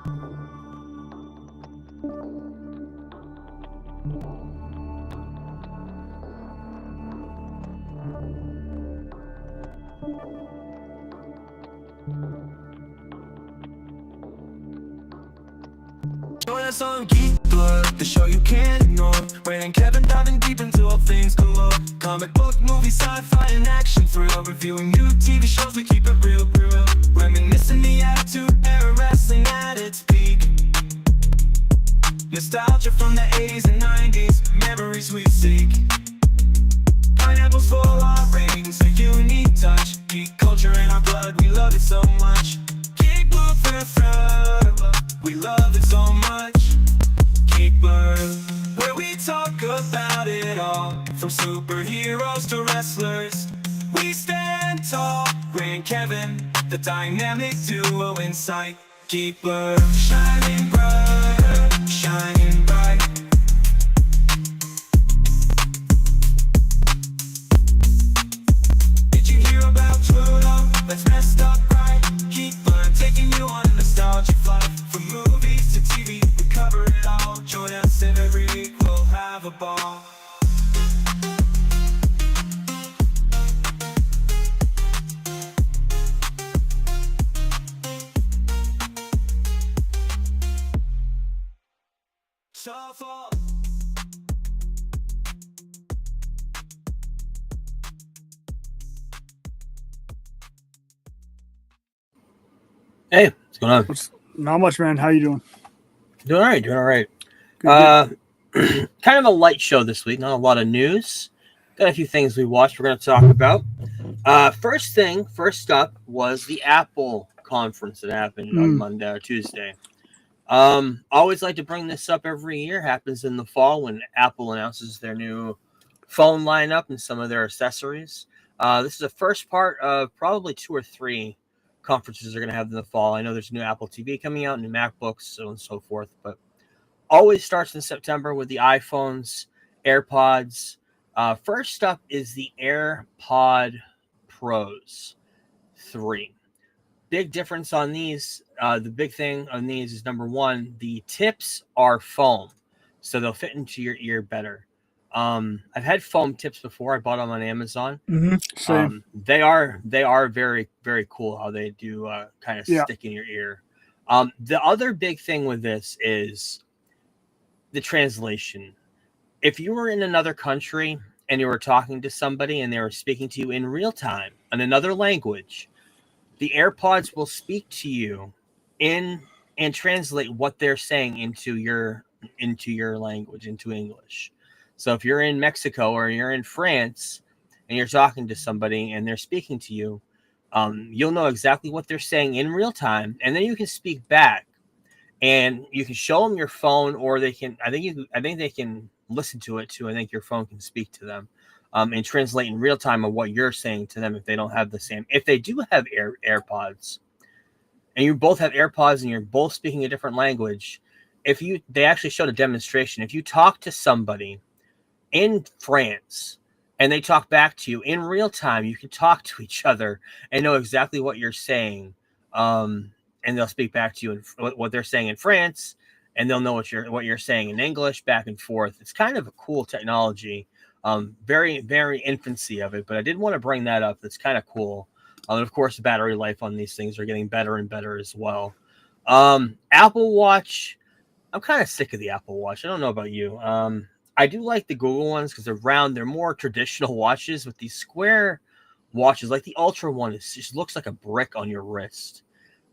Join us on Geek Blood, the show you can't ignore. Ray and Kevin diving deep into all things galore. Comic book, movie, sci-fi, and action thrill. Reviewing new TV shows, we keep it real. Reminiscing the attitude era, wrestling at its peak. Nostalgia from the 80s and 90s, memories we seek. Pineapples for our rings, a unique touch. Geek culture in our blood, we love it so much. Geek Blood forever, we love it so much. Geek Blood, where we talk about it all, from superheroes to wrestlers. We stand tall, Ray and Kevin, the dynamic duo in sight. Geek Blood, shining bright, shining bright. Did you hear about Pluto? Let's messed up right. Geek Blood, taking you on a nostalgia flight. From movies to TV, we cover it all. Join us and every week we'll have a ball. Shuffle. Hey, what's going on? Not much, man. How you doing? Doing all right. Good. Kind of a light show this week. Not a lot of news. Got a few things we watched we're going to talk about. First up was the Apple conference that happened on Monday or Tuesday. Always like to bring this up every year. Happens in the fall when Apple announces their new phone lineup and some of their accessories. This is the first part of probably 2 or 3 conferences they're going to have in the fall. I know there's new Apple TV coming out, new MacBooks, so on and so forth, but always starts in September with the iPhones, AirPods. First up is the AirPod Pros 3. Big difference on these. The big thing on these is, number one, the tips are foam, so they'll fit into your ear better. I've had foam tips before. I bought them on Amazon. Same. They are very, very cool how they do kind of stick in your ear. The other big thing with this is the translation. If you were in another country and you were talking to somebody and they were speaking to you in real time in another language, the AirPods will speak to you and translate what they're saying into your language, into English. So if you're in Mexico or you're in France and you're talking to somebody and they're speaking to you, you'll know exactly what they're saying in real time, and then you can speak back, and you can show them your phone, or they can. I think they can listen to it too. I think your phone can speak to them and translate in real time of what you're saying to them if they don't have the same. If they do have AirPods, and you both have AirPods and you're both speaking a different language, they actually showed a demonstration. If you talk to somebody in France and they talk back to you in real time, you can talk to each other and know exactly what you're saying, and they'll speak back to you in what they're saying in France, and they'll know what you're saying in English, back and forth. It's kind of a cool technology. Very, very infancy of it, but I did want to bring that up. That's kind of cool. And of course, the battery life on these things are getting better and better as well. Apple Watch, I'm kind of sick of the Apple Watch. I don't know about you. I do like the Google ones because they're round. They're more traditional watches, with these square watches, like the Ultra one, it just looks like a brick on your wrist.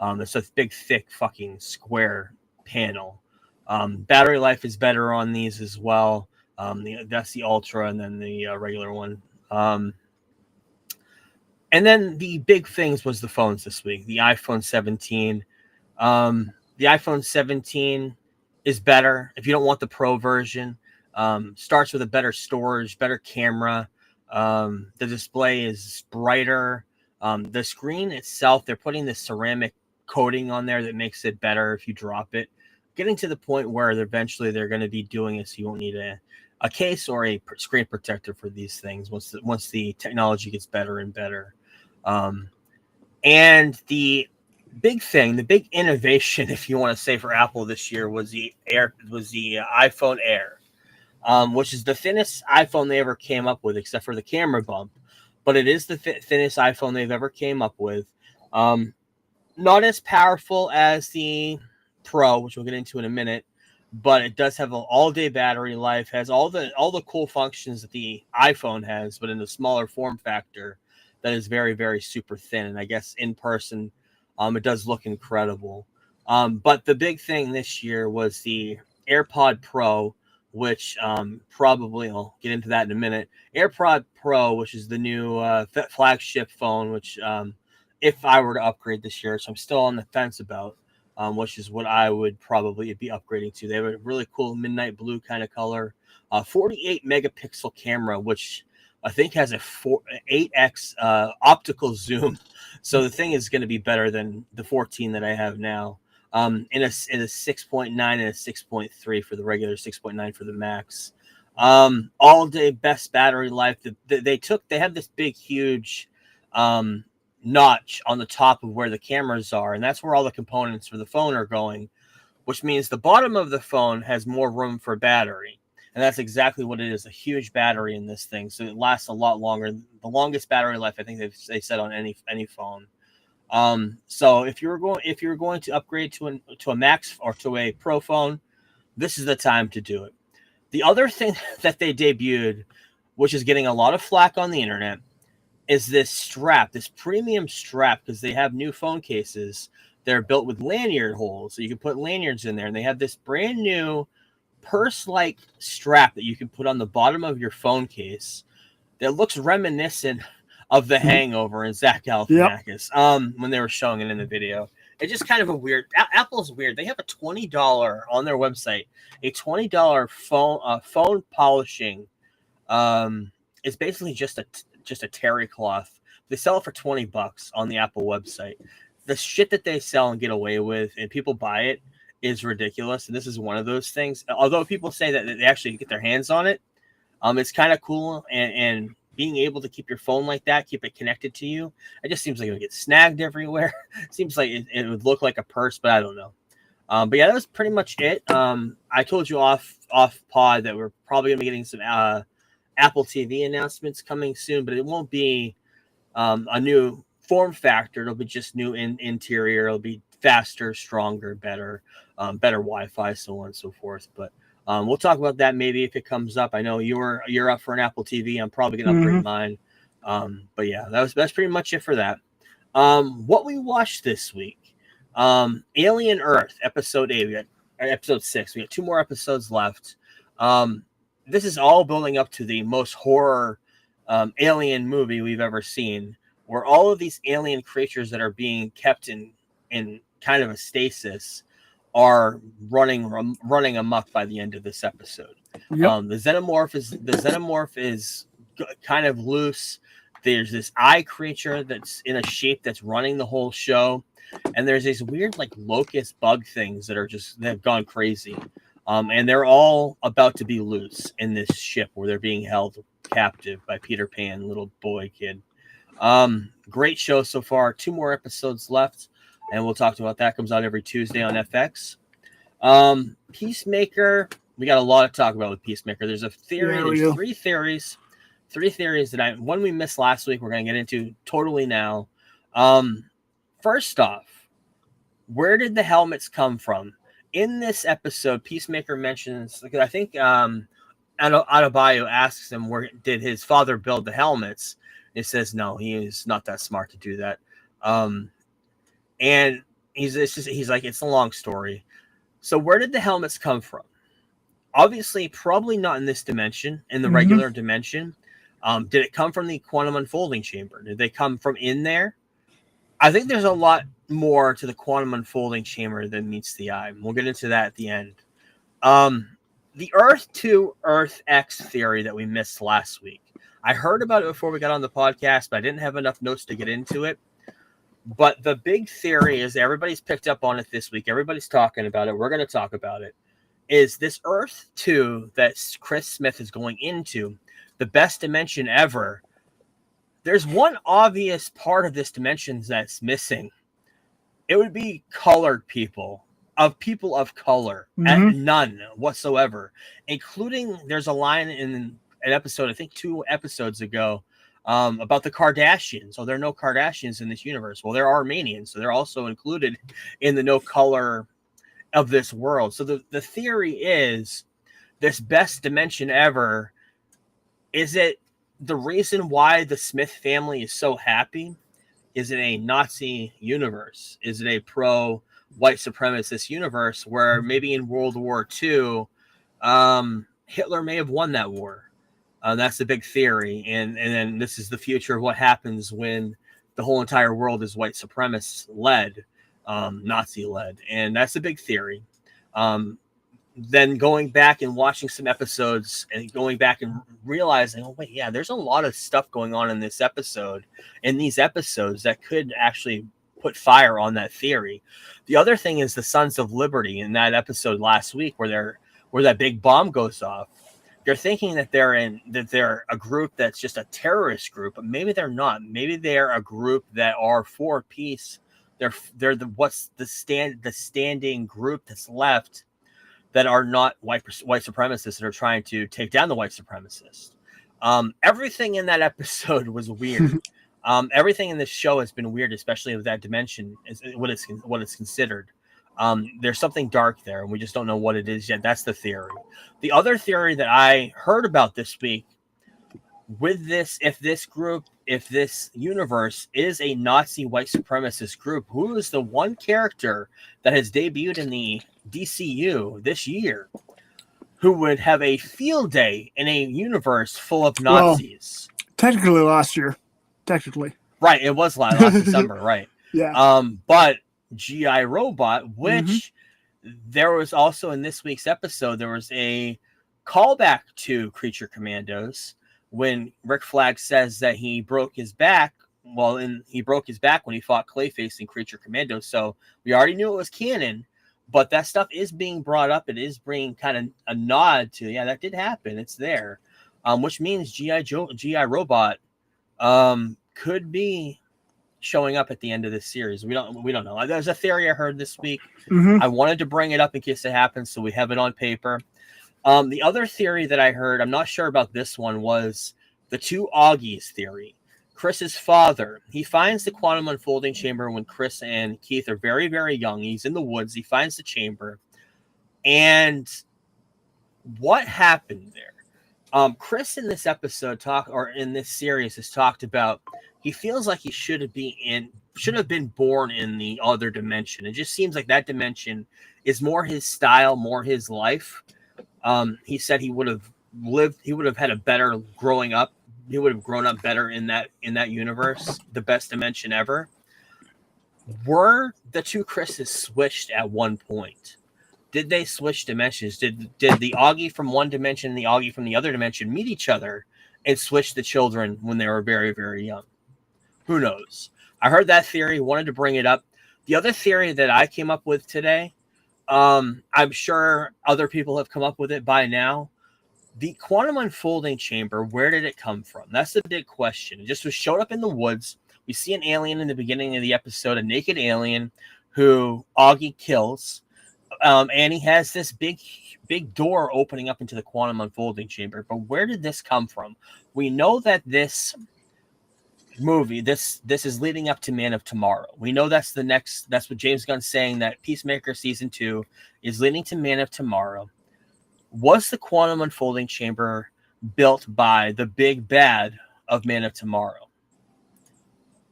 It's a big, thick, fucking square panel. Battery life is better on these as well. That's the Ultra, and then the regular one. And then the big things was the phones this week. The iPhone 17. The iPhone 17 is better if you don't want the Pro version. Starts with a better storage, better camera. The display is brighter. The screen itself, they're putting this ceramic coating on there that makes it better if you drop it. Getting to the point where eventually they're going to be doing it so you won't need a case or a screen protector for these things once the technology gets better and better. And the big thing, the big innovation, if you want to say, for Apple this year was the iPhone Air, which is the thinnest iPhone they ever came up with, except for the camera bump. But it is the thinnest iPhone they've ever came up with. Not as powerful as the Pro, which we'll get into in a minute, but it does have an all-day battery life, has all the cool functions that the iPhone has, but in a smaller form factor that is very, very super thin. And I guess in person, it does look incredible. But the big thing this year was the AirPod Pro, which probably I'll get into that in a minute. AirPod Pro, which is the new flagship phone, which if I were to upgrade this year, so I'm still on the fence about, which is what I would probably be upgrading to. They have a really cool midnight blue kind of color, 48 megapixel camera, which I think has a 8x optical zoom. So the thing is going to be better than the 14 that I have now. In a 6.9 and a 6.3 for the regular, 6.9 for the Max. All day best battery life. They have this big, huge notch on the top of where the cameras are, and that's where all the components for the phone are going, which means the bottom of the phone has more room for battery. And that's exactly what it is, a huge battery in this thing. So it lasts a lot longer. The longest battery life, I think they said on any phone. So if you're going to upgrade to a Max or to a Pro phone, this is the time to do it. The other thing that they debuted, which is getting a lot of flack on the internet, is this strap, this premium strap, because they have new phone cases that are built with lanyard holes, so you can put lanyards in there, and they have this brand new purse-like strap that you can put on the bottom of your phone case that looks reminiscent of The Hangover and Zach Galifianakis. Yep. When they were showing it in the video. It's just kind of a weird. Apple's weird. They have a $20 on their website, a $20 phone polishing. It's basically just a terry cloth. They sell it for $20 on the Apple website. The shit that they sell and get away with, and people buy it, is ridiculous. And this is one of those things. Although people say that they actually get their hands on it, it's kind of cool and being able to keep your phone like that, keep it connected to you, it just seems like it would get snagged everywhere. It seems like it would look like a purse, but I don't know. But yeah, that was pretty much it. I told you off pod that we're probably going to be getting some Apple TV announcements coming soon, but it won't be a new form factor. It'll be just new interior. It'll be faster, stronger, better Wi-Fi, so on and so forth. But we'll talk about that maybe if it comes up. I know you're up for an Apple TV. I'm probably gonna upgrade mine. But yeah, that's pretty much it for that. What we watched this week, Alien Earth, episode 8. We got episode 6. We got 2 more episodes left. This is all building up to the most horror alien movie we've ever seen, where all of these alien creatures that are being kept in kind of a stasis are running amok by the end of this episode. Yep. The xenomorph is kind of loose. There's this eye creature that's in a shape that's running the whole show, and there's these weird like locust bug things that have gone crazy, and they're all about to be loose in this ship where they're being held captive by Peter Pan, little boy kid. Great show so far. 2 more episodes left. And we'll talk about that. Comes out every Tuesday on FX. Peacemaker. We got a lot to talk about with Peacemaker. There's a theory. There's 3 theories. 3 theories that one we missed last week. We're going to get into totally now. First off, where did the helmets come from? In this episode, Peacemaker mentions, I think Adebayo asks him, where did his father build the helmets? It says, no, he is not that smart to do that. And he's like, it's a long story. So where did the helmets come from? Obviously, probably not in this dimension, in the regular dimension. Did it come from the quantum unfolding chamber? Did they come from in there? I think there's a lot more to the quantum unfolding chamber than meets the eye. We'll get into that at the end. The Earth 2, Earth X theory that we missed last week. I heard about it before we got on the podcast, but I didn't have enough notes to get into it. But the big theory is everybody's picked up on it this week. Everybody's talking about it. We're going to talk about it. Is this Earth 2 that Chris Smith is going into, the best dimension ever? There's one obvious part of this dimension that's missing. it would be colored people of color, and none whatsoever, including there's a line in an episode, I think 2 episodes ago, about the Kardashians. So there are no Kardashians in this universe. Well, they're Armenians, so they're also included in the no color of this world. So the theory is this best dimension ever. Is it the reason why the Smith family is so happy? Is it a Nazi universe? Is it a pro white supremacist universe where maybe in World War II, Hitler may have won that war? That's the big theory. And then this is the future of what happens when the whole entire world is white supremacist led, Nazi led. And that's a big theory. Then going back and watching some episodes and going back and realizing, oh, wait, yeah, there's a lot of stuff going on in this episode, in these episodes that could actually put fire on that theory. The other thing is the Sons of Liberty in that episode last week where that big bomb goes off. They're thinking that they're a group that's just a terrorist group, but maybe they're not. Maybe they're a group that are for peace. They're the standing group that's left that are not white supremacists that are trying to take down the white supremacists. Everything in that episode was weird. Everything in this show has been weird, especially with that dimension, is what it's considered. There's something dark there, and we just don't know what it is yet. That's the theory. The other theory that I heard about this week with this, if this universe is a Nazi white supremacist group, who is the one character that has debuted in the DCU this year who would have a field day in a universe full of Nazis? Well, technically last year. Technically. Right, it was last December, right. Yeah. But G.I. Robot, which there was also in this week's episode, there was a callback to Creature Commandos when Rick Flag says that he broke his back. Well, he broke his back when he fought Clayface in Creature Commandos. So we already knew it was canon, but that stuff is being brought up. It is bringing kind of a nod to, yeah, that did happen. It's there, which means G.I. Robot could be showing up at the end of this series. We don't know. There's a theory I heard this week. I wanted to bring it up in case it happens, so we have it on paper. The other theory that I heard, I'm not sure about this one, was the 2 Augies theory. Chris's father, he finds the quantum unfolding chamber when Chris and Keith are very, very young. He's in the woods. He finds the chamber. And what happened there? Chris in this episode in this series has talked about he feels like he should have been born in the other dimension. It just seems like that dimension is more his style, more his life. He said he would have had a better growing up. He would have grown up better in that universe, the best dimension ever. Were the 2 Chris's switched at one point? Did they switch dimensions? Did the Augie from one dimension and the Augie from the other dimension meet each other and switch the children when they were very, very young? Who knows? I heard that theory, wanted to bring it up. The other theory that I came up with today, I'm sure other people have come up with it by now. The quantum unfolding chamber, where did it come from? That's the big question. It just showed up in the woods. We see an alien in the beginning of the episode, a naked alien who Augie kills. And he has this big door opening up into the quantum unfolding chamber. But where did this come from? We know that this movie, this is leading up to Man of Tomorrow. We know that's what James Gunn's saying, that Peacemaker season 2 is leading to Man of Tomorrow. Was the quantum unfolding chamber built by the big bad of Man of Tomorrow?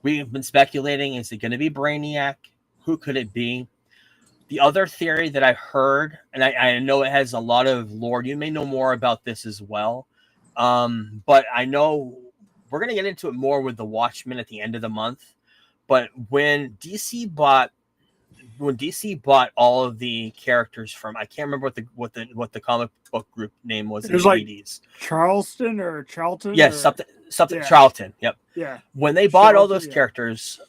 We've been speculating, is it going to be Brainiac? Who could it be? The other theory that I heard, and I know it has a lot of lore, you may know more about this as well, but I know we're going to get into it more with the Watchmen at the end of the month. But when DC bought all of the characters from, I can't remember what the comic book group name was in the 80s. Charleston or Charlton? Yes, something Charlton. Yep. Yeah. When they bought all those characters,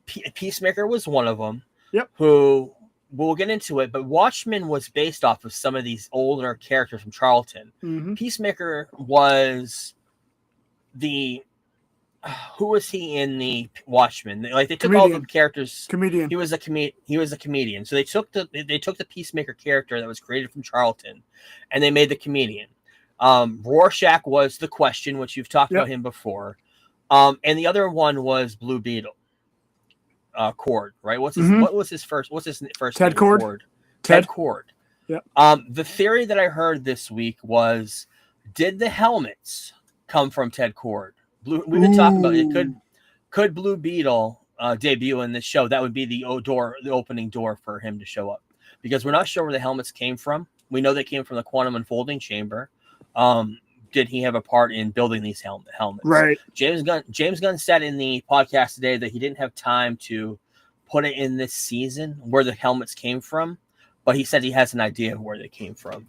Peacemaker was one of them. Yep. Who we'll get into it, but Watchmen was based off of some of these older characters from Charlton. Peacemaker was who was he in the Watchmen? Like they took all the characters. Comedian. He was a comedian. So they took the Peacemaker character that was created from Charlton, and they made the comedian. Rorschach was the Question, which you've talked about him before. And the other one was Blue Beetle. Cord, right? What's his first Ted name? Cord. Ted Cord. Yep. The theory that I heard this week was, did the helmets come from Ted Cord? We've been talking about it. Could Blue Beetle debut in this show? That would be the opening door for him to show up, because we're not sure where the helmets came from. We know they came from the Quantum Unfolding Chamber. Did he have a part in building these helmets? Right. James Gunn said in the podcast today that he didn't have time to put it in this season where the helmets came from, but he said he has an idea of where they came from.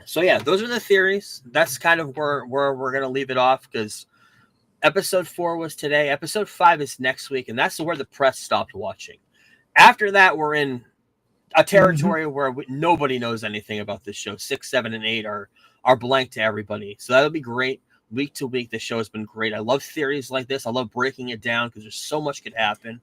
So yeah, those are the theories. That's kind of where we're going to leave it off, because episode 4 was today. Episode 5 is next week, and that's where the press stopped watching. After that, we're in a territory where nobody knows anything about this show. 6, 7, and 8 are blank to everybody. So that'll be great. Week to week, the show has been great. I love theories like this. I love breaking it down because there's so much could happen.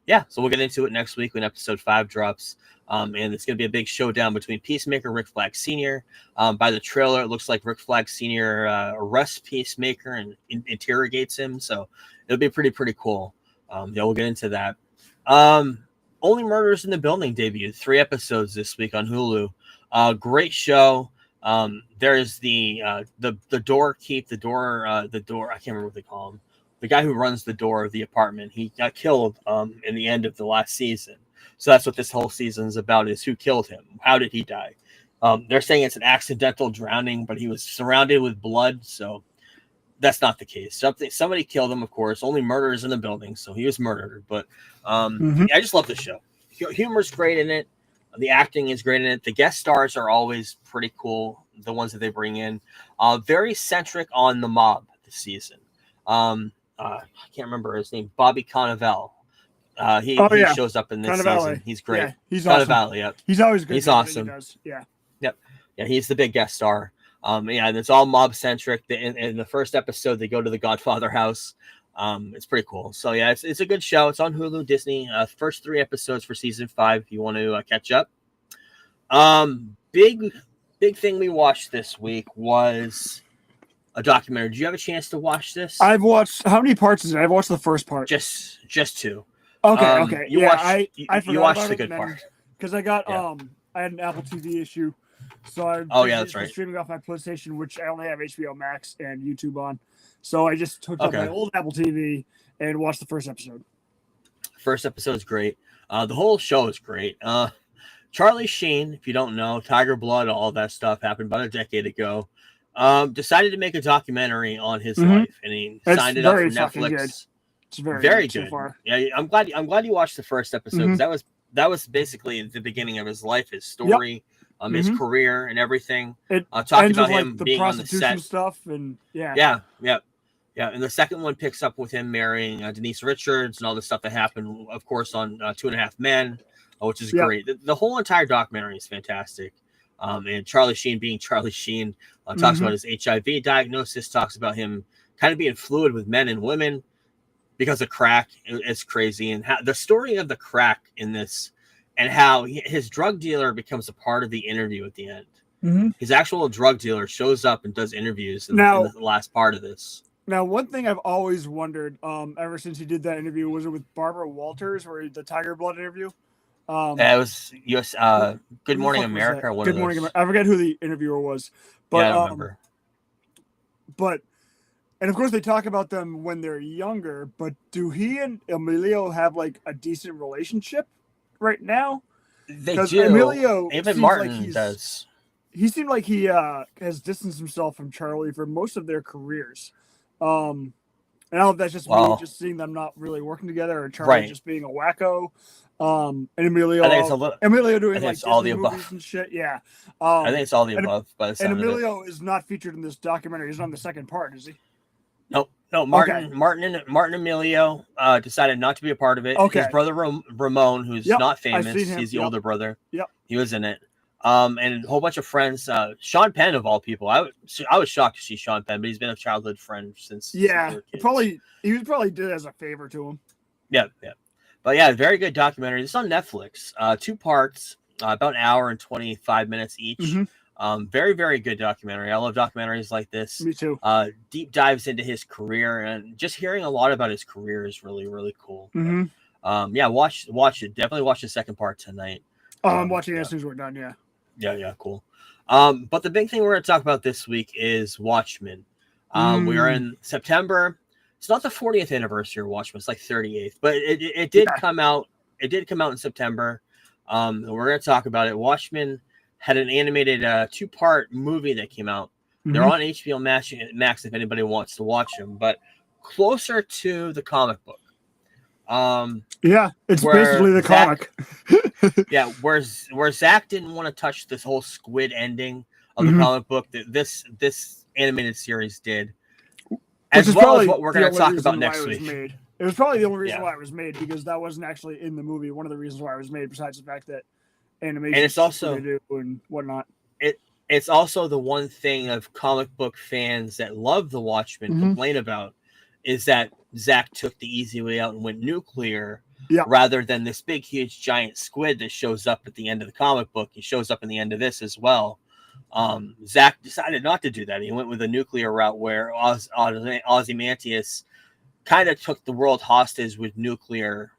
Yeah, so we'll get into it next week when episode 5 drops. And it's going to be a big showdown between Peacemaker and Rick Flag Sr. By the trailer, it looks like Rick Flag Sr. Arrests Peacemaker and interrogates him. So it'll be pretty cool. Yeah, we'll get into that. Only Murders in the Building debuted 3 episodes this week on Hulu. Great show. There's the doorkeep, the door. I can't remember what they call him. The guy who runs the door of the apartment. He got killed in the end of the last season. So that's what this whole season is about: is who killed him? How did he die? They're saying it's an accidental drowning, but he was surrounded with blood, so that's not the case. Somebody killed him, of course. Only Murders in the Building, so he was murdered. But I just love the show. Humor's great in it. The acting is great in it. The guest stars are always pretty cool, the ones that they bring in. Very centric on the mob this season. I can't remember his name. Bobby Cannavale. He shows up in this season. He's great. Yeah, he's awesome. Cannavale, yep. He's always good. He's awesome. Yeah. Yep. Yeah, he's the big guest star. Yeah, and it's all mob centric. In the first episode, they go to the Godfather house. It's pretty cool. So yeah, it's a good show. It's on Hulu, Disney. First 3 episodes for season 5 if you want to catch up. Big thing we watched this week was a documentary. Did you have a chance to watch this? I've watched, how many parts is it? I've watched the first part. Just 2. Okay. You watched the good part because I got I had an Apple TV issue, so I that's right. streaming off my PlayStation, which I only have HBO Max and YouTube on. So I just took up my old Apple TV and watched the first episode. First episode's great. The whole show is great. Charlie Sheen, if you don't know, Tiger Blood, all that stuff happened about a decade ago. Decided to make a documentary on his life, and he signed it up for Netflix. Good. It's very good so far. Yeah, I'm glad you watched the first episode, because that was basically the beginning of his life, his story, his career, and everything. Talking about him being on the set stuff, and yeah. And the second one picks up with him marrying Denise Richards and all the stuff that happened, of course, on 2.5 Men, which is great. The whole entire documentary is fantastic. And Charlie Sheen being Charlie Sheen talks about his HIV diagnosis, talks about him kind of being fluid with men and women because of crack. It's crazy. And how the story of the crack in this, and how his drug dealer becomes a part of the interview at the end. His actual drug dealer shows up and does interviews in the last part of this. Now, one thing I've always wondered, ever since he did that interview, was it with Barbara Walters, or the Tiger Blood interview? It was US Good Morning America. Good Morning America. I forget who the interviewer was, but I don't remember. And of course they talk about them when they're younger. But do he and Emilio have like a decent relationship right now? They do. Emilio, even Martin does. He seemed like he has distanced himself from Charlie for most of their careers. And I don't know if that's just me just seeing them not really working together, or Charlie just being a wacko. And Emilio, Emilio doing like all the movies above and shit. Yeah. I think it's all the above. And Emilio is not featured in this documentary. He's on the second part, is he? No. Martin and Emilio decided not to be a part of it. Okay. His brother Ramon, who's not famous, he's the older brother. Yep. He was in it. and a whole bunch of friends. Sean Penn of all people. I was shocked to see Sean Penn, but he's been a childhood friend since we were kids. He was probably did it as a favor to him. Yeah. But yeah, very good documentary. It's on Netflix. 2 parts, about an hour and 25 minutes each. Mm-hmm. Very, very good documentary. I love documentaries like this. Me too. Deep dives into his career, and just hearing a lot about his career is really, really cool. Mm-hmm. Yeah, watch it. Definitely watch the second part tonight. I'm watching it as soon as we're done. Yeah. Yeah, cool. But the big thing we're going to talk about this week is Watchmen. We are in September. It's not the 40th anniversary of Watchmen. It's like 38th, but it did come out. It did come out in September. And we're going to talk about it. Watchmen had an animated 2-part movie that came out. They're on HBO Max if anybody wants to watch them, but closer to the comic book. Yeah, it's basically the comic. Yeah, where Zach didn't want to touch this whole squid ending of the comic book, that this animated series did, as well as what we're going to talk about next week. It was probably the only reason why it was made, because that wasn't actually in the movie. One of the reasons why it was made, besides the fact that animation and it's also and whatnot. It's also the one thing of comic book fans that love the Watchmen complain about is that Zach took the easy way out and went nuclear, rather than this big, huge, giant squid that shows up at the end of the comic book. He shows up in the end of this as well. Zach decided not to do that. He went with a nuclear route where Ozymandias kind of took the world hostage with nuclear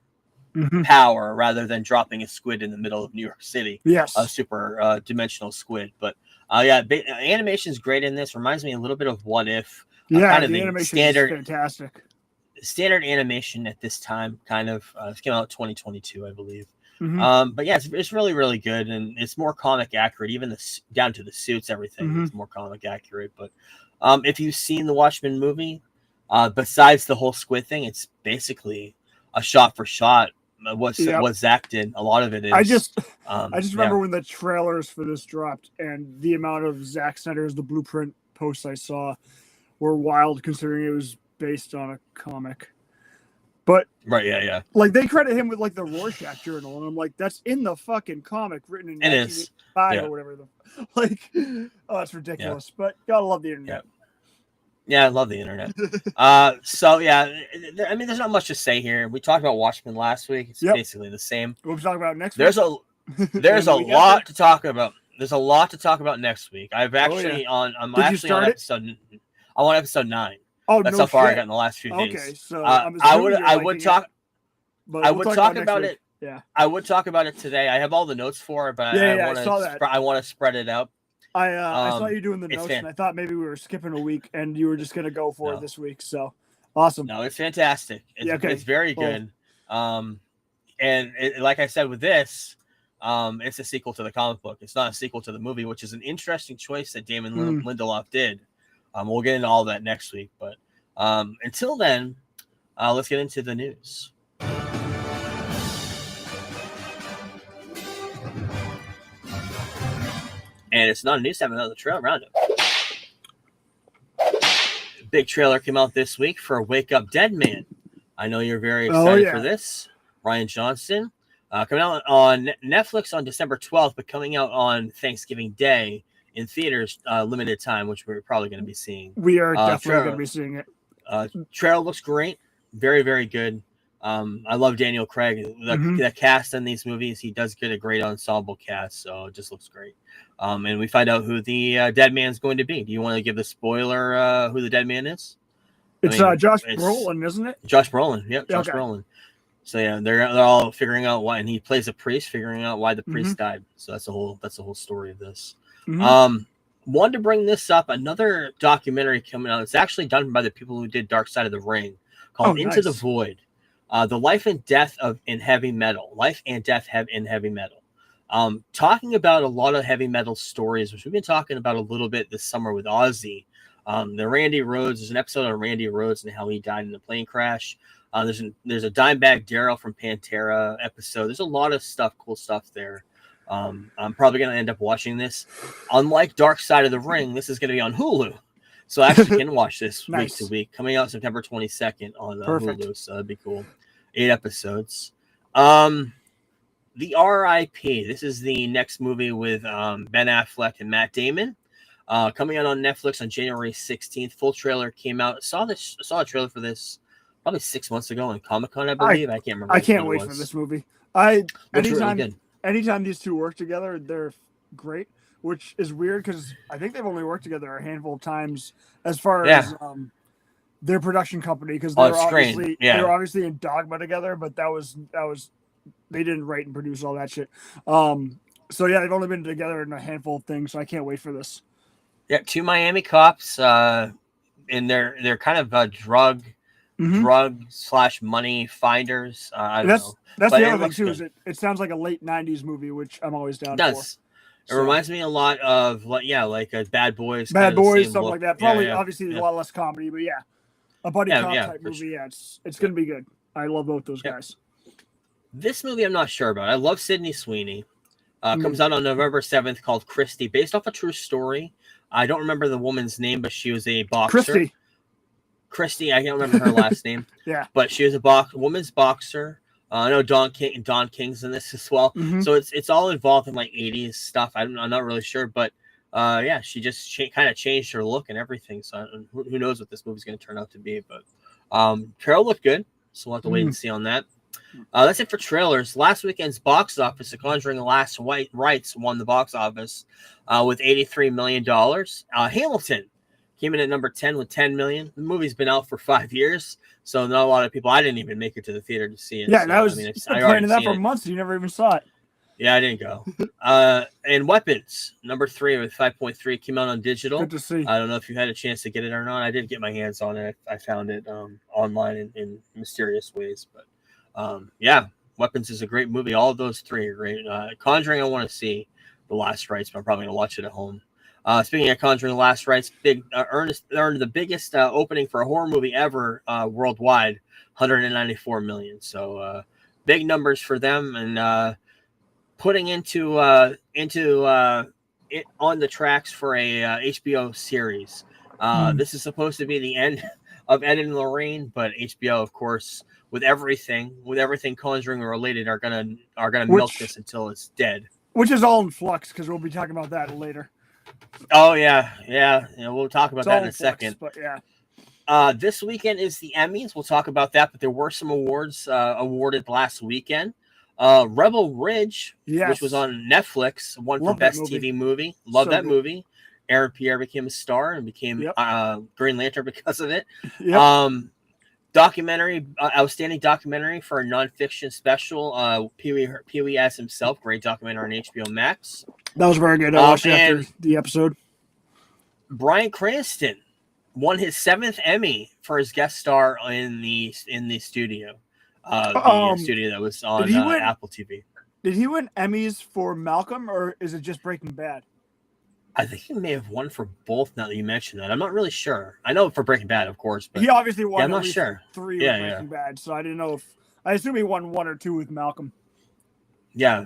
power, rather than dropping a squid in the middle of New York City. Yes, a super dimensional squid. But animation is great in this. Reminds me a little bit of What If. Kind of the animation is fantastic. Standard animation at this time, kind of. It came out 2022, I believe. But yeah, it's really, really good, and it's more comic accurate, even down to the suits, everything. It's more comic accurate. But if you've seen the Watchmen movie, besides the whole squid thing, it's basically a shot for shot. What Zach did, a lot of it is. I just remember when the trailers for this dropped, and the amount of Zack Snyder's The Blueprint posts I saw were wild, considering it was based on a comic. But like, they credit him with like the Rorschach journal, and I'm like, that's in the fucking comic, written in 1985 or whatever. That's ridiculous. But gotta love the internet. Yeah, I love the internet. So yeah, I mean, there's not much to say here. We talked about Watchmen last week. It's basically the same. We'll talk about next week. There's a lot to talk about. There's a lot to talk about next week. I'm actually on episode 9. Oh, that's how far I got in the last few days. Okay, so I would talk about it. Yeah, I would talk about it today. I have all the notes for it, but I want to spread it out. I saw you doing the notes, and I thought maybe we were skipping a week, and you were just gonna go for it this week. So awesome! No, it's fantastic. It's very good. Like I said with this, it's a sequel to the comic book. It's not a sequel to the movie, which is an interesting choice that Damon Lindelof did. We'll get into all that next week, but until then, let's get into the news. And it's not a news segment, another trailer roundup. Big trailer came out this week for Wake Up Dead Man. I know you're very excited for this. Rian Johnson. Coming out on Netflix on December 12th, but coming out on Thanksgiving Day in theaters, limited time, which we're probably going to be seeing. We are definitely going to be seeing it. Trailer looks great. Very, very good. I love Daniel Craig. The cast in these movies, he does get a great ensemble cast, so it just looks great. And we find out who the dead man's going to be. Do you want to give the spoiler who the dead man is? It's Josh Brolin, isn't it? Josh Brolin. Yep, Josh Brolin. So yeah, they're all figuring out why, and he plays a priest, figuring out why the priest died. So that's the whole story of this. Wanted to bring this up. Another documentary coming out. It's actually done by the people who did Dark Side of the Ring, called Into the Void. The life and death in heavy metal. Life and death in heavy metal. Talking about a lot of heavy metal stories, which we've been talking about a little bit this summer with Ozzy. The Randy Rhoads. There's an episode on Randy Rhoads and how he died in a plane crash. There's a Dimebag Darrell from Pantera episode. There's a lot of cool stuff there. I'm probably going to end up watching this. Unlike Dark Side of the Ring, this is going to be on Hulu. So I actually can watch this week to week. Coming out September 22nd on Hulu. So that'd be cool. 8 episodes. The R.I.P. This is the next movie with Ben Affleck and Matt Damon. Coming out on Netflix on January 16th. Full trailer came out. Saw a trailer for this probably 6 months ago in Comic-Con, I believe. I can't remember. I can't wait for this movie. Anytime these two work together, they're great. Which is weird because I think they've only worked together a handful of times as far as their production company, because they were obviously in Dogma together, but that was they didn't write and produce all that shit. So yeah, they've only been together in a handful of things, so I can't wait for this. Yeah, two Miami cops, and they're kind of drug / money finders. I don't know. That's the other thing too. Is it sounds like a late '90s movie, which I'm always down for. It reminds me a lot of like a Bad Boys, something like that. Probably, obviously, a lot less comedy, but a buddy cop type movie. Yeah, it's gonna be good. I love both those guys. This movie, I'm not sure about. I love Sydney Sweeney. Comes out on November 7th, called Christy, based off a true story. I don't remember the woman's name, but she was a boxer. Christy, I can't remember her last name. Yeah, but she was a woman's boxer. I know Don King's in this as well. So it's all involved in like 80s stuff. I'm not really sure, but she just kind of changed her look and everything. So who knows what this movie's going to turn out to be? But Carol looked good, so we'll have to wait and see on that. That's it for trailers. Last weekend's box office, The Conjuring: Last Rites won the box office with $83 million. Hamilton came in at number 10 with $10 million. The movie's been out for 5 years, so not a lot of people. I didn't even make it to the theater to see it. Yeah, so, that was I planning that for months. You never even saw it. Yeah, I didn't go. And Weapons, number 3 with 5.3, came out on digital. Good to see. I don't know if you had a chance to get it or not. I did get my hands on it. I found it online in mysterious ways. But Weapons is a great movie. All of those three are great. Conjuring, I want to see The Last Rites, but I'm probably going to watch it at home. Speaking of Conjuring: Last Rites, earned the biggest opening for a horror movie ever worldwide, $194 million. So big numbers for them, and putting into it on the tracks for a HBO series. This is supposed to be the end of Ed and Lorraine, but HBO, of course, with everything Conjuring related, are gonna milk this until it's dead. Which is all in flux, because we'll be talking about that later. Oh yeah. We'll talk about that in a second. But yeah. This weekend is the Emmys. We'll talk about that, but there were some awards awarded last weekend. Rebel Ridge, which was on Netflix, won for Best TV Movie. Love that movie. Aaron Pierre became a star and became Green Lantern because of it. Documentary, outstanding documentary for a nonfiction special. Pee Wee as himself, great documentary on HBO Max. That was very good. I watched after the episode. Bryan Cranston won his 7th Emmy for his guest star in the studio. Studio that was on Apple TV. Did he win Emmys for Malcolm, or is it just Breaking Bad? I think he may have won for both. Now that you mention that, I'm not really sure. I know for Breaking Bad, of course, but he obviously won. I'm not sure. 3 with Breaking Bad, so I didn't know if. I assume he won 1 or 2 with Malcolm. Yeah.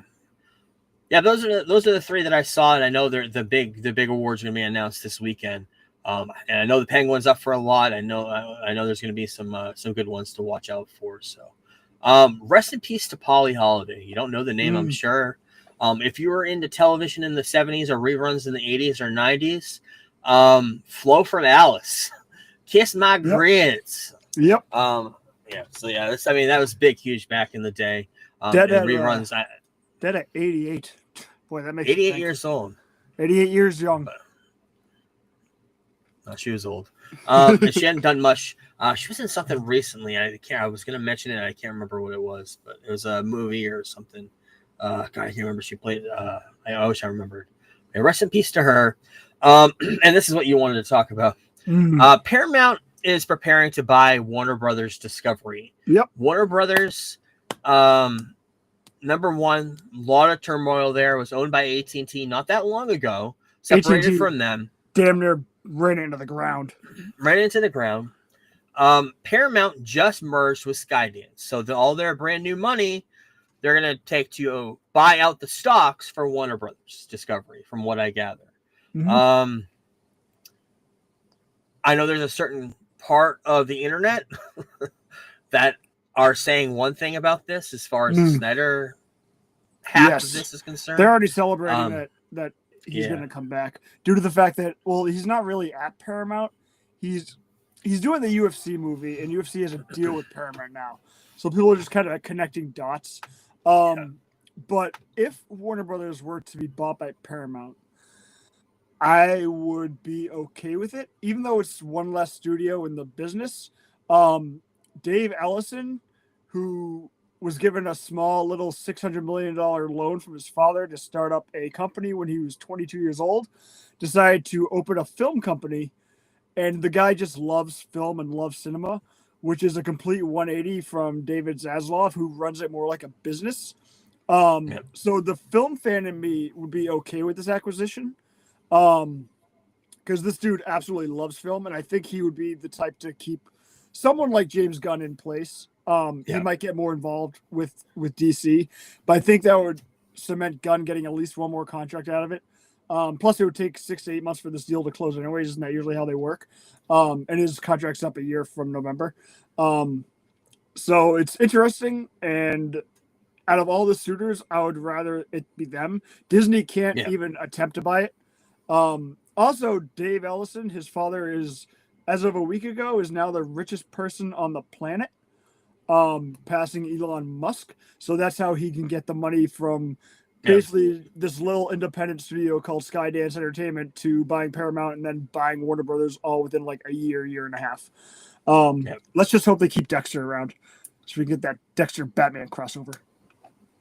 Those are the 3 that I saw, and I know they're the big awards are going to be announced this weekend. And I know the Penguin's up for a lot. I know there's going to be some good ones to watch out for. So, rest in peace to Polly Holiday. You don't know the name, I'm sure. If you were into television in the 70s or reruns in the 80s or 90s, Flo from Alice, Kiss My Grits. Yep. So that was big, huge back in the day. Dead at reruns. Dead at 88. Boy, that makes 88 years old. 88 years young. No, she was old. And she hadn't done much. She was in something recently. I was going to mention it. I can't remember what it was, but it was a movie or something. I can't remember. She played. I wish I remembered. And rest in peace to her. And this is what you wanted to talk about. Paramount is preparing to buy Warner Brothers Discovery. Yep. Warner Brothers. Number one, lot of turmoil there. Was owned by AT&T not that long ago. Separated from them. Damn near right into the ground. Paramount just merged with Skydance, so all their brand new money they're going to take to buy out the stocks for Warner Brothers Discovery, from what I gather. I know there's a certain part of the internet that are saying one thing about this as far as Snyder half of this is concerned. They're already celebrating that he's yeah. going to come back due to the fact that, well, he's not really at Paramount. He's doing the UFC movie, and UFC has a deal with Paramount now. So people are just kind of connecting dots. But if Warner Brothers were to be bought by Paramount, I would be okay with it, even though it's one less studio in the business. Dave Ellison, who was given a small little $600 million loan from his father to start up a company when he was 22 years old, decided to open a film company. And the guy just loves film and loves cinema, which is a complete 180 from David Zaslav, who runs it more like a business. So the film fan in me would be okay with this acquisition. Because this dude absolutely loves film, and I think he would be the type to keep someone like James Gunn in place. He might get more involved with DC, but I think that would cement Gunn getting at least one more contract out of it. Plus, it would take 6 to 8 months for this deal to close anyways. Isn't that usually how they work? And his contract's up a year from November. So it's interesting, and out of all the suitors, I would rather it be them. Disney can't even attempt to buy it. Also, Dave Ellison, his father is, as of a week ago, is now the richest person on the planet, passing Elon Musk. So that's how he can get the money from basically this little independent studio called Skydance Entertainment to buying Paramount and then buying Warner Brothers all within like a year and a half. Let's just hope they keep Dexter around so we can get that Dexter Batman crossover.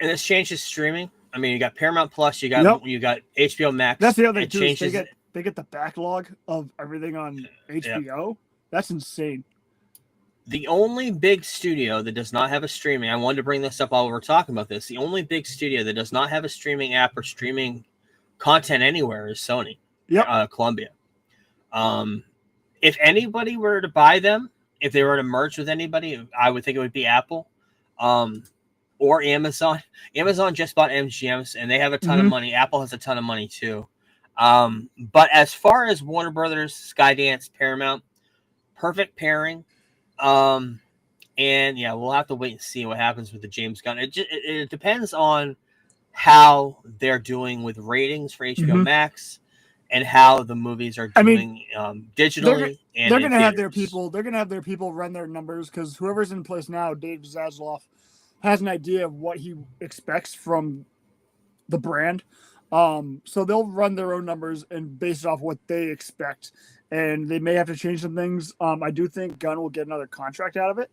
And this changes streaming. I mean, you got Paramount Plus, you got HBO Max. That's the other thing too. Is they get the backlog of everything on HBO. That's insane. The only big studio that does not have a streaming, I wanted to bring this up while we were talking about this. The only big studio that does not have a streaming app or streaming content anywhere is Sony. Columbia. If anybody were to buy them, if they were to merge with anybody, I would think it would be Apple. Or Amazon. Amazon just bought MGM, and they have a ton of money. Apple has a ton of money too. But as far as Warner Brothers, Skydance, Paramount, perfect pairing. And we'll have to wait and see what happens with the James Gunn. It depends on how they're doing with ratings for HBO Max and how the movies are doing digitally. They're going to have their people. They're going to have their people run their numbers because whoever's in place now, Dave Zaslav, has an idea of what he expects from the brand. So they'll run their own numbers and based off what they expect. And they may have to change some things. I do think Gunn will get another contract out of it.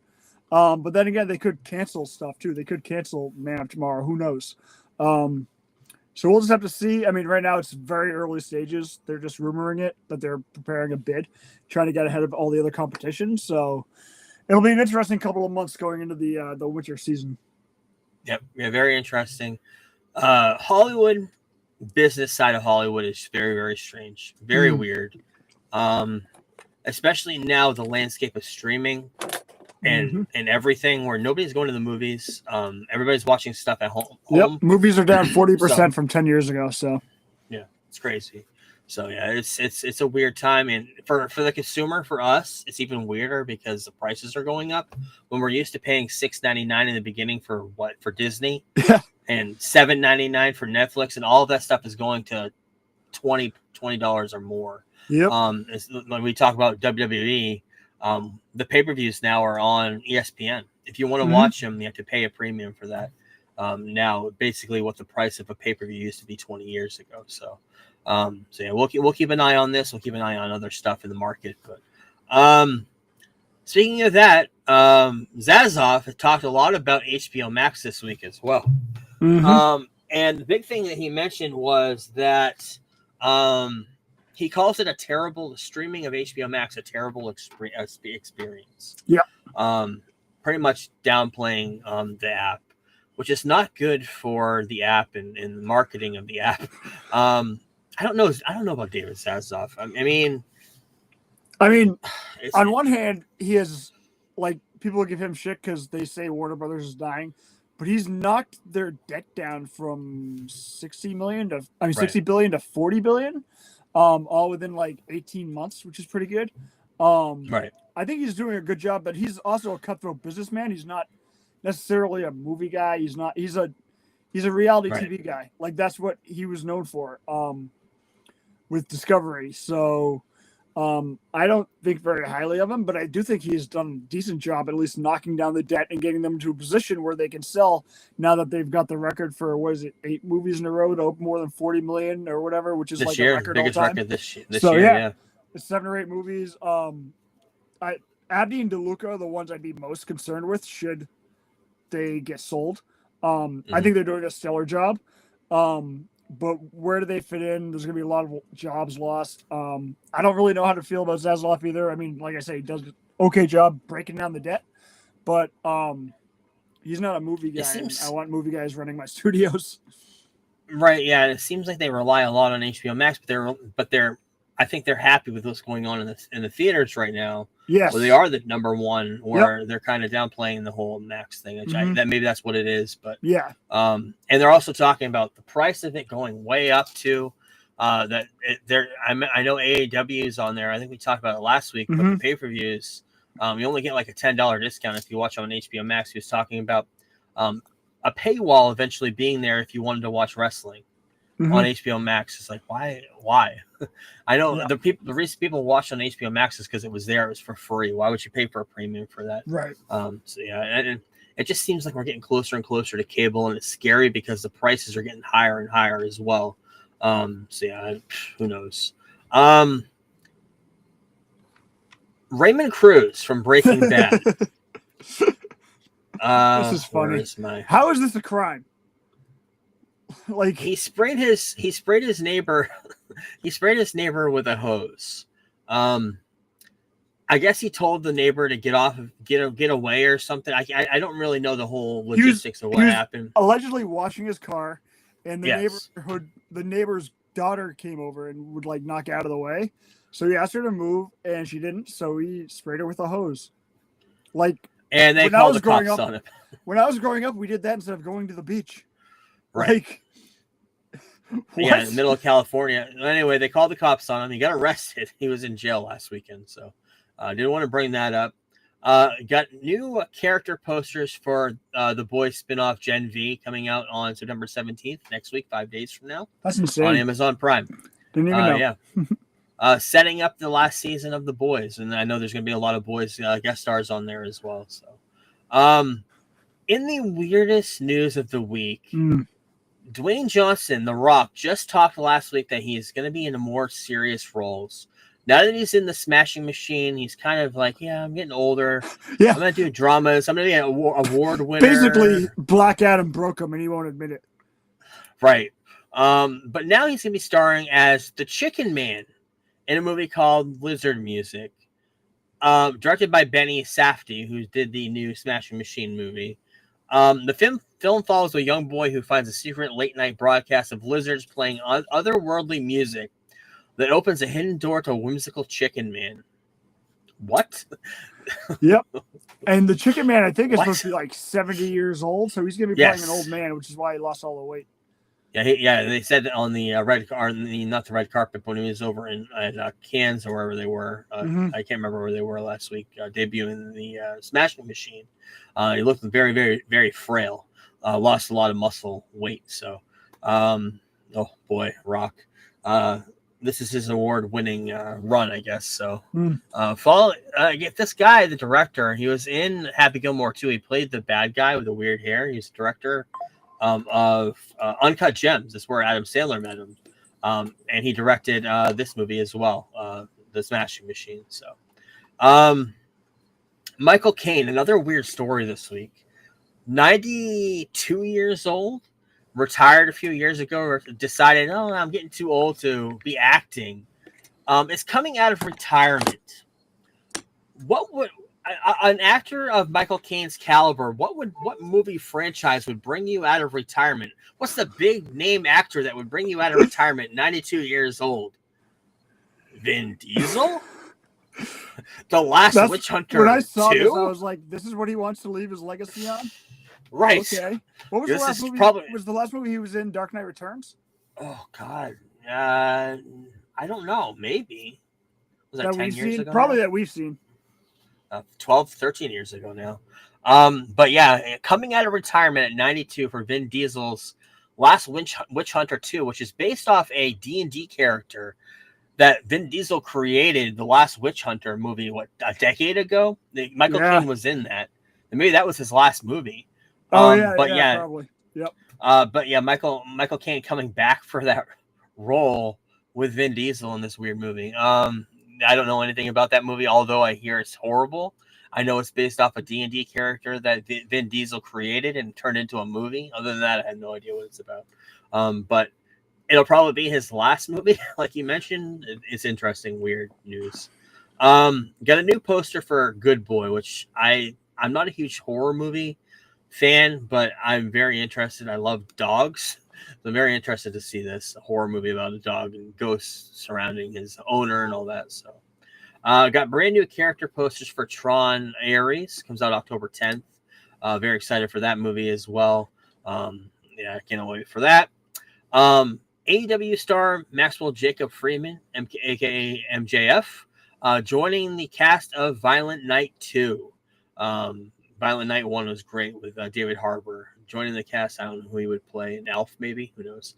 But then again, they could cancel stuff too. They could cancel Man of Tomorrow. Who knows? So we'll just have to see. I mean, right now it's very early stages. They're just rumoring it that they're preparing a bid, trying to get ahead of all the other competition. So it'll be an interesting couple of months going into the winter season. Yep, very interesting. Hollywood, business side of Hollywood is very, very strange, very weird. Especially now the landscape of streaming and everything, where nobody's going to the movies. Everybody's watching stuff at home. Yep, movies are down 40% from 10 years ago. So yeah, it's crazy. So yeah, it's a weird time, and for the consumer, for us, it's even weirder because the prices are going up. When we're used to paying $6.99 in the beginning for Disney, and $7.99 for Netflix, and all of that stuff is going to $20 or more. Yep. When we talk about WWE, the pay-per-views now are on ESPN. If you want to watch them, you have to pay a premium for that. Now, basically, what the price of a pay-per-view used to be 20 years ago. So yeah, we'll keep an eye on this. We'll keep an eye on other stuff in the market. But speaking of that, Zaslav has talked a lot about HBO Max this week as well. And the big thing that he mentioned was that he calls it the streaming of HBO Max a terrible experience. Yeah. Pretty much downplaying the app, which is not good for the app and the marketing of the app. I don't know about David Zaslav. I mean, on one hand, he has, like, people give him shit because they say Warner Brothers is dying, but he's knocked their debt down from 60 billion to 40 billion, all within like 18 months, which is pretty good. I think he's doing a good job, but he's also a cutthroat businessman. He's not necessarily a movie guy. He's He's a reality Right. TV guy. Like that's what he was known for with Discovery. So I don't think very highly of him, but I do think he's done a decent job at least knocking down the debt and getting them to a position where they can sell now that they've got the record for, what is it, 8 movies in a row to open more than 40 million or whatever, which is This like year, a record biggest all time. record this So, year. yeah. Yeah. It's 7 or 8 movies. Abdi and DeLuca are the ones I'd be most concerned with should they get sold. I think they're doing a stellar job. But where do they fit in? There's going to be a lot of jobs lost. I don't really know how to feel about Zaslav either. I mean, like I say, he does an okay job breaking down the debt, but he's not a movie guy. I want movie guys running my studios. Right. Yeah. And it seems like they rely a lot on HBO Max, but I think they're happy with what's going on in the theaters right now. Yes. Where they are the number one, or they're kind of downplaying the whole Max thing. Which that maybe that's what it is, but yeah. And they're also talking about the price of it going way up to I know AAW is on there. I think we talked about it last week, but the pay-per-views, you only get like a $10 discount if you watch on HBO Max. He was talking about a paywall eventually being there if you wanted to watch wrestling on HBO Max. It's like, why? I know the reason people watch on HBO Max is because it was there. It was for free. Why would you pay for a premium for that? Right. So yeah, and it just seems like we're getting closer and closer to cable, and it's scary because the prices are getting higher and higher as well. So yeah, who knows? Raymond Cruz from Breaking Bad. This is funny. How is this a crime? Like he sprayed his neighbor with a hose. I guess he told the neighbor to get away or something. I don't really know the whole logistics of what happened. Allegedly washing his car, and the neighbor's daughter came over and would like knock out of the way. So he asked her to move, and she didn't. So he sprayed her with a hose. And they called the cops on him. When I was growing up, we did that instead of going to the beach. Right. Yeah, in the middle of California. Anyway, they called the cops on him. He got arrested. He was in jail last weekend. So didn't want to bring that up. Got new character posters for the Boys spinoff Gen V coming out on September 17th, next week, 5 days from now. That's insane. On Amazon Prime. Didn't even know. Yeah. Setting up the last season of The Boys. And I know there's going to be a lot of Boys guest stars on there as well. So, in the weirdest news of the week, Dwayne Johnson, The Rock, just talked last week that he's going to be in more serious roles. Now that he's in the Smashing Machine, he's kind of like, yeah, I'm getting older. Yeah. I'm going to do dramas. I'm going to be an award winner. Basically, Black Adam broke him, and he won't admit it. Right. But now he's going to be starring as the Chicken Man in a movie called Lizard Music, directed by Benny Safdie, who did the new Smashing Machine movie. The film follows a young boy who finds a secret late-night broadcast of lizards playing otherworldly music that opens a hidden door to a whimsical Chicken Man. What? Yep. And the Chicken Man, I think, is supposed to be like 70 years old, so he's going to be playing an old man, which is why he lost all the weight. Yeah, they said on the not the red carpet, but when he was over in Cannes or wherever they were. I can't remember where they were last week, debuting the Smashing Machine. He looked very, very, very frail. Lost a lot of muscle weight. So, oh boy, Rock. This is his award-winning run, I guess. So, get this guy, the director. He was in Happy Gilmore 2. He played the bad guy with the weird hair. He's the director of Uncut Gems. That's where Adam Sandler met him. And he directed this movie as well, The Smashing Machine. So, Michael Caine, another weird story this week. 92 years old, retired a few years ago, or decided, I'm getting too old to be acting. Is coming out of retirement. What would an actor of Michael Caine's caliber, what movie franchise would bring you out of retirement? What's the big name actor that would bring you out of retirement 92 years old? Vin Diesel? The Last Witch Hunter. When I saw 2? this, I was like, this is what he wants to leave his legacy on? Right. Okay. What was the last movie? Was the last movie he was in Dark Knight Returns? Oh, God. I don't know. Maybe. Was that 10 years ago? Probably that we've seen. 12, 13 years ago now. But yeah, coming out of retirement at 92 for Vin Diesel's Last Witch Hunter 2, which is based off a D&D character that Vin Diesel created. The last Witch Hunter movie, a decade ago? Michael Caine was in that. And maybe that was his last movie. Probably. Yep. But yeah, Michael Caine coming back for that role with Vin Diesel in this weird movie. I don't know anything about that movie, although I hear it's horrible. I know it's based off a D&D character that Vin Diesel created and turned into a movie. Other than that, I had no idea what it's about. But it'll probably be his last movie, like you mentioned. It's interesting, weird news. Got a new poster for Good Boy, which I'm not a huge horror movie fan, but I'm very interested. I love dogs. So I'm very interested to see this horror movie about a dog and ghosts surrounding his owner and all that. So got brand new character posters for Tron Ares. Comes out October 10th. Very excited for that movie as well. I can't wait for that. AEW star Maxwell Jacob Freeman, aka MJF, joining the cast of Violent Night 2. Violent Night 1 was great with David Harbour. Joining the cast, I don't know who he would play. An elf, maybe? Who knows?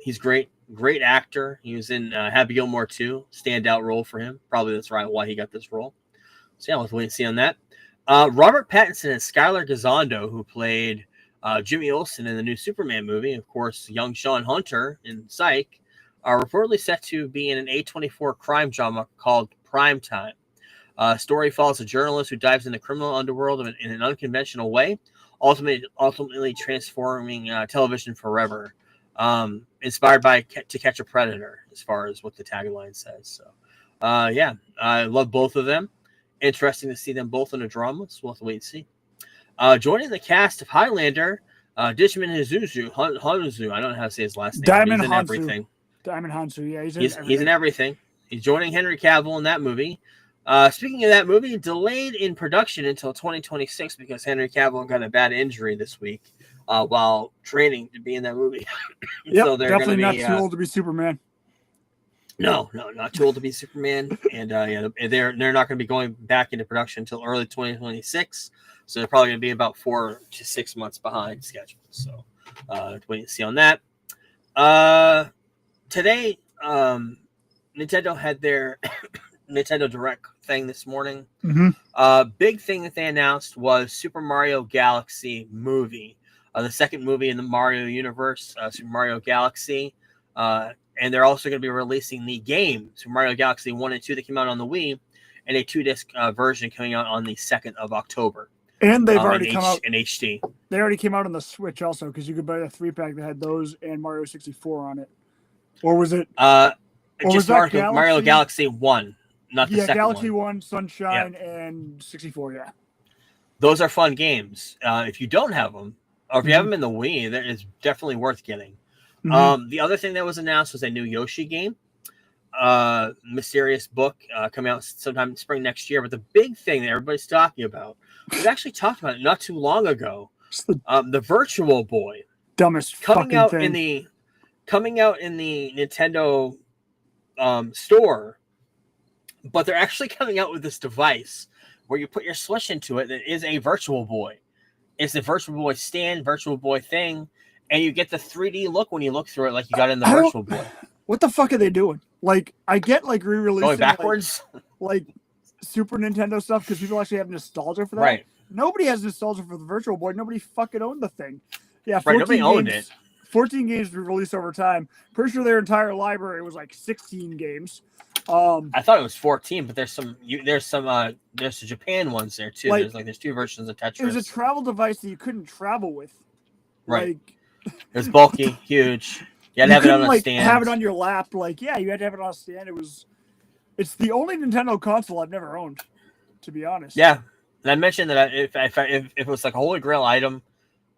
He's great actor. He was in Happy Gilmore 2. Standout role for him. Probably that's right why he got this role. So yeah, let's wait and see on that. Robert Pattinson and Skylar Gisondo, who played Jimmy Olsen in the new Superman movie, of course, young Sean Hunter in Psych, are reportedly set to be in an A24 crime drama called Prime Time. Story follows a journalist who dives into the criminal underworld in an unconventional way, ultimately transforming television forever. Inspired by To Catch a Predator, as far as what the tagline says. So, I love both of them. Interesting to see them both in a drama, so we'll have to wait and see. Joining the cast of Highlander, Dishman Hanzu. I don't know how to say his last name. Diamond he's in Hansu. everything. Diamond Hansu, yeah, He's in everything. He's joining Henry Cavill in that movie. Speaking of that movie, delayed in production until 2026 because Henry Cavill got a bad injury this week while training to be in that movie. Yep, so they're definitely not too old to be Superman. No, not too old to be Superman. And they're not going to be going back into production until early 2026. So they're probably going to be about 4 to 6 months behind schedule. So wait and see on that. Today, Nintendo had their Nintendo Direct thing this morning. Big thing that they announced was Super Mario Galaxy movie, the second movie in the Mario universe, Super Mario Galaxy. And they're also going to be releasing the game, Super Mario Galaxy 1 and 2, that came out on the Wii, and a 2-disc version coming out on the 2nd of October. And they've already come out in HD. They already came out on the Switch also, because you could buy a 3-pack that had those and Mario 64 on it. Or was it? Just Mario Galaxy 1, not the second Galaxy one. 1, Sunshine, and 64, yeah. Those are fun games. If you don't have them, or if you have them in the Wii, it's definitely worth getting. The other thing that was announced was a new Yoshi game, Mysterious Book, coming out sometime in spring next year. But the big thing that everybody's talking about, we've actually talked about it not too long ago, the Virtual Boy, dumbest coming out thing. coming out in the Nintendo store, but they're actually coming out with this device where you put your Switch into it that is a Virtual Boy. It's a Virtual Boy stand, Virtual Boy thing. And you get the 3D look when you look through it, like you got in the Virtual Boy. What the fuck are they doing? Like, I get like re-releasing going backwards, like Super Nintendo stuff because people actually have nostalgia for that. Right? Nobody has nostalgia for the Virtual Boy. Nobody fucking owned the thing. Yeah, right. Nobody owned it. 14 games were released over time. Pretty sure their entire library was like 16 games. I thought it was 14, but there's some the Japan ones there too. There's 2 versions of Tetris. It was a travel device that you couldn't travel with. Right. It was bulky, huge. You had to have it on a stand. Have it on your lap. You had to have it on a stand. It's the only Nintendo console I've never owned, to be honest. Yeah. And I mentioned that if it was like a Holy Grail item,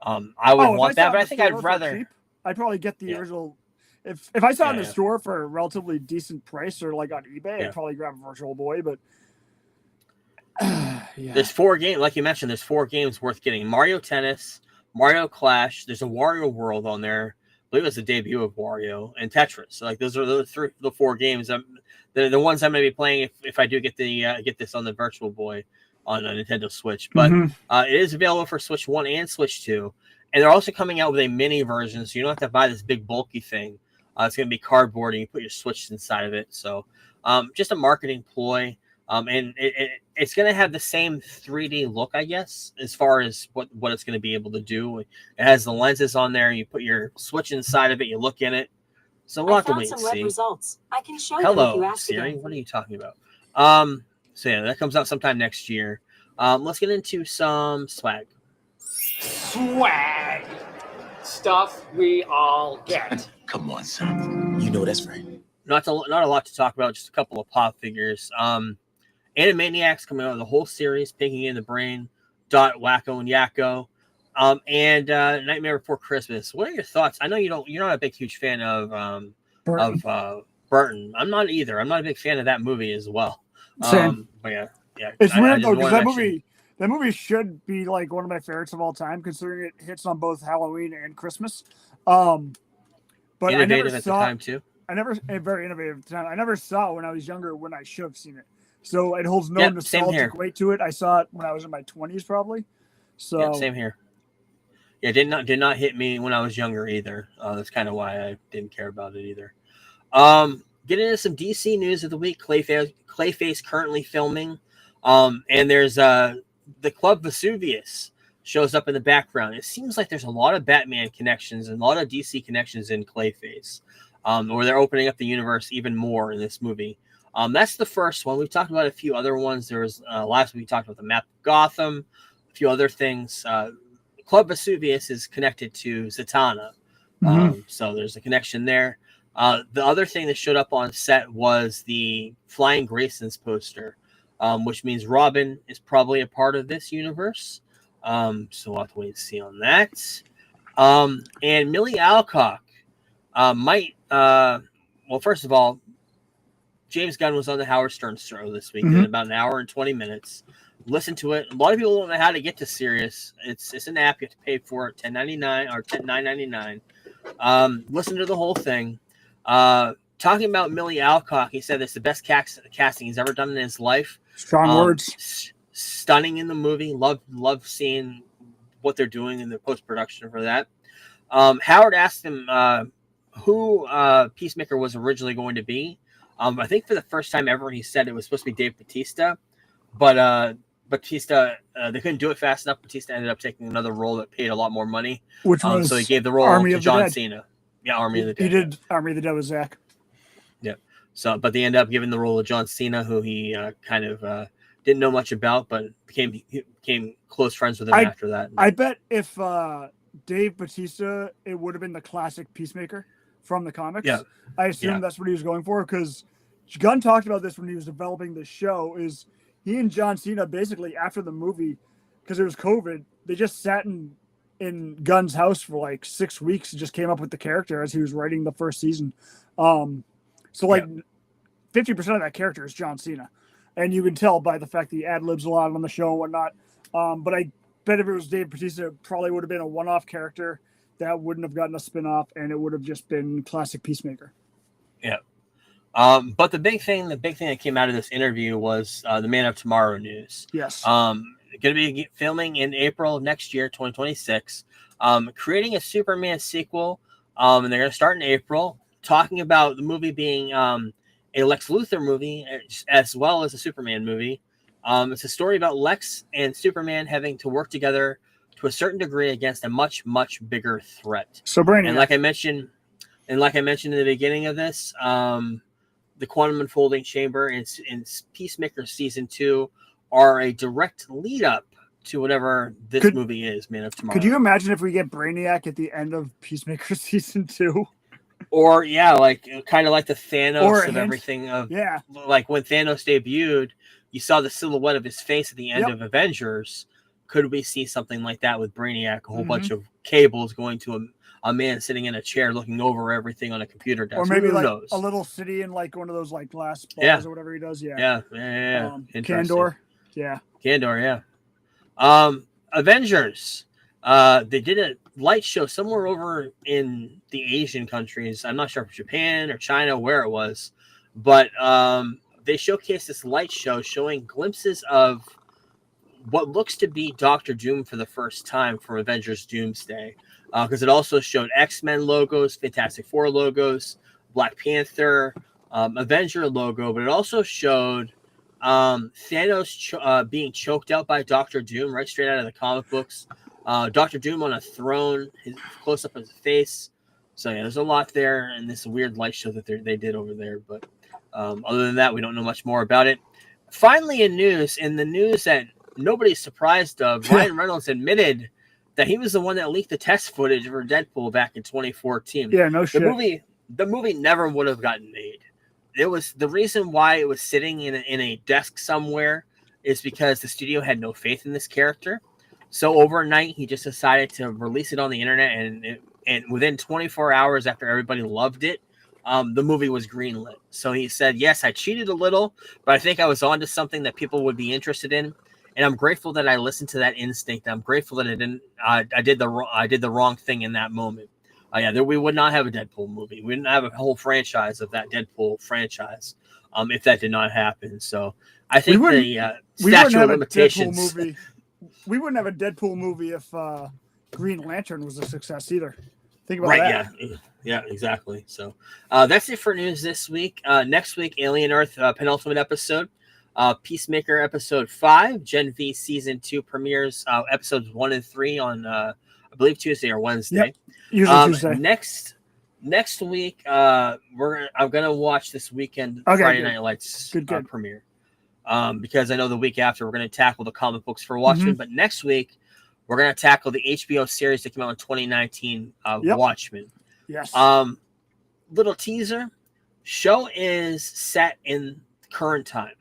I would want that, but I think I'd rather. I'd probably get the original. If I saw it in the store for a relatively decent price or like on eBay, I'd probably grab a Virtual Boy, but There's 4 games, like you mentioned, there's 4 games worth getting. Mario Tennis, Mario Clash, there's a Wario World on there. I believe it's the debut of Wario, and Tetris. So those are the 4 games. The ones I'm going to be playing if I do get this on the Virtual Boy on a Nintendo Switch. But it is available for Switch 1 and Switch 2. And they're also coming out with a mini version, so you don't have to buy this big bulky thing. It's going to be cardboard, and you put your Switch inside of it. So just a marketing ploy. And it's going to have the same 3D look, I guess, as far as what it's going to be able to do. It has the lenses on there. You put your Switch inside of it. You look in it. So we'll have to wait and see. Results. I can show Hello, them if you ask Siri. again. What are you talking about? So yeah, that comes out sometime next year. Let's get into some swag. Swag. Stuff we all get. Come on, son. You know that's right. Not a lot to talk about. Just a couple of pop figures. Animaniacs coming out with the whole series, Pinky and the Brain, Dot, Wacko, and Yakko, and Nightmare Before Christmas. What are your thoughts? I know you're not a big, huge fan of Burton. I'm not either. I'm not a big fan of that movie as well. Same. But yeah. It's weird though, because that movie should be like one of my favorites of all time, considering it hits on both Halloween and Christmas. But innovative at the time too. Very innovative at the time. I never saw it when I was younger, when I should have seen it. So it holds no nostalgic weight to it. I saw it when I was in my 20s, probably. So same here. Yeah, did not hit me when I was younger either. That's kind of why I didn't care about it either. Getting into some DC news of the week. Clayface currently filming, and there's the Club Vesuvius shows up in the background. It seems like there's a lot of Batman connections and a lot of DC connections in Clayface, or they're opening up the universe even more in this movie. That's the first one. We've talked about a few other ones. There was last week we talked about the map of Gotham, a few other things. Club Vesuvius is connected to Zatanna, so there's a connection there. The other thing that showed up on set was the Flying Graysons poster, which means Robin is probably a part of this universe. So we'll have to wait and see on that. And Millie Alcock might. Well, first of all, James Gunn was on the Howard Stern show this week in about an hour and 20 minutes. Listen to it. A lot of people don't know how to get to Sirius. It's an app. You have to pay for it, $10.99 or $9.99. Listen to the whole thing. Talking about Millie Alcock, he said it's the best casting he's ever done in his life. Strong words. Stunning in the movie. Love seeing what they're doing in the post-production for that. Howard asked him who Peacemaker was originally going to be. I think for the first time ever, he said it was supposed to be Dave Bautista, but Bautista, they couldn't do it fast enough. Bautista ended up taking another role that paid a lot more money. Which was so he gave the role to John Cena. Yeah, Army of the Dead. He did Army of the Dead with Zach. Yeah. So, but they ended up giving the role to John Cena, who he kind of didn't know much about, but became close friends with him after that. I bet if Dave Bautista, it would have been the classic Peacemaker from the comics. Yeah. I assume that's what he was going for, because Gunn talked about this when he was developing the show. Is he and John Cena basically after the movie, because it was COVID, they just sat in Gunn's house for like 6 weeks and just came up with the character as he was writing the first season. So 50% of that character is John Cena, and you can tell by the fact that he ad-libs a lot on the show and whatnot. But I bet if it was Dave Bautista, it probably would have been a one-off character that wouldn't have gotten a spin-off, and it would have just been classic Peacemaker. Yeah. But the big thing that came out of this interview was the Man of Tomorrow news. Yes. Going to be filming in April of next year, 2026. Creating a Superman sequel, and they're going to start in April. Talking about the movie being a Lex Luthor movie as well as a Superman movie. It's a story about Lex and Superman having to work together to a certain degree against a much, much bigger threat. So, Brandon, and like I mentioned in the beginning of this, the Quantum Unfolding Chamber and Peacemaker Season 2 are a direct lead up to whatever this movie is, Man of Tomorrow. Could you imagine if we get Brainiac at the end of Peacemaker Season 2? Or like kind of like the Thanos of everything. Like when Thanos debuted, you saw the silhouette of his face at the end of Avengers. Could we see something like that with Brainiac? A whole bunch of cables going to a man sitting in a chair looking over everything on a computer desk. Or maybe Who like knows? a little city in like one of those like glass bars or whatever he does. Yeah. Kandor. Yeah. Kandor, yeah. Avengers. They did a light show somewhere over in the Asian countries. I'm not sure if Japan or China, where it was. But they showcased this light show showing glimpses of what looks to be Doctor Doom for the first time from Avengers Doomsday, because it also showed X-Men logos, Fantastic Four logos, Black Panther, Avenger logo, but it also showed Thanos being choked out by Doctor Doom right straight out of the comic books. Doctor Doom on a throne, his close up of his face. So yeah, there's a lot there, and this weird light show that they did over there. But other than that, we don't know much more about it. Finally, in the news that nobody's surprised of, Ryan Reynolds admitted that he was the one that leaked the test footage for Deadpool back in 2014. Yeah, no shit. The movie never would have gotten made. It was the reason why it was sitting in a desk somewhere is because the studio had no faith in this character. So overnight, he just decided to release it on the internet, and within 24 hours after everybody loved it, the movie was greenlit. So he said, "Yes, I cheated a little, but I think I was onto something that people would be interested in, and I'm grateful that I listened to that instinct. I'm grateful that I did the wrong thing in that moment." We would not have a Deadpool movie. We wouldn't have a whole franchise of that Deadpool franchise if that did not happen. So I think the statute of limitations. We wouldn't have a Deadpool movie if Green Lantern was a success either. Think about that. Yeah, exactly. So that's it for news this week. Next week, Alien Earth penultimate episode, Peacemaker episode 5, Gen V season 2 premieres episodes 1 and 3 on I believe Tuesday or Wednesday. Yep. Usually Tuesday. Next week, I'm gonna watch this weekend Friday Night Lights premiere. Because I know the week after we're gonna tackle the comic books for Watchmen, but next week we're gonna tackle the HBO series that came out in 2019, Watchmen. Yes. Little teaser. Show is set in current time.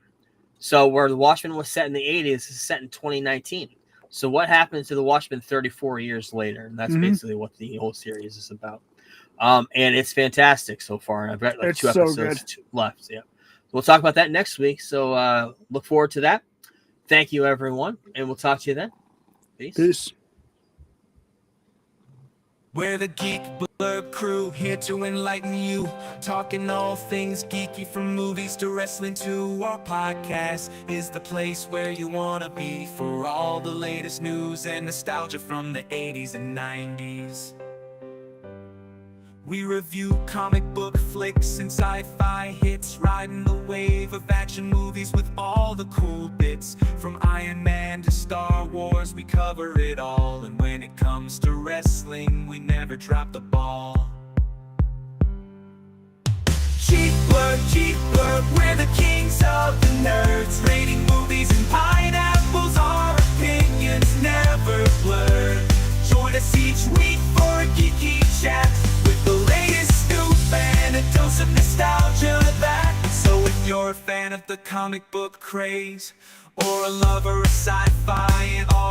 So where the Watchmen was set in the 80s is set in 2019. So what happens to the Watchmen 34 years later? And that's basically what the whole series is about. And it's fantastic so far. And I've got like 2 episodes left. Yeah. We'll talk about that next week. So look forward to that. Thank you, everyone. And we'll talk to you then. Peace. We're the Geek Blurb crew, here to enlighten you. Talking all things geeky, from movies to wrestling to our podcast is the place where you want to be for all the latest news and nostalgia from the 80s and 90s. We review comic book flicks and sci-fi hits, riding the wave of action movies with all the cool bits. From Iron Man to Star Wars, we cover it all. And when it comes to wrestling, we never drop the ball. Geek Blurb, we're the kings of the nerds, rating movies and pineapples, our opinions never blurred. Join us each week for a geeky chat with the latest news and a dose of nostalgia that. So you're a fan of the comic book craze, or a lover of sci-fi and all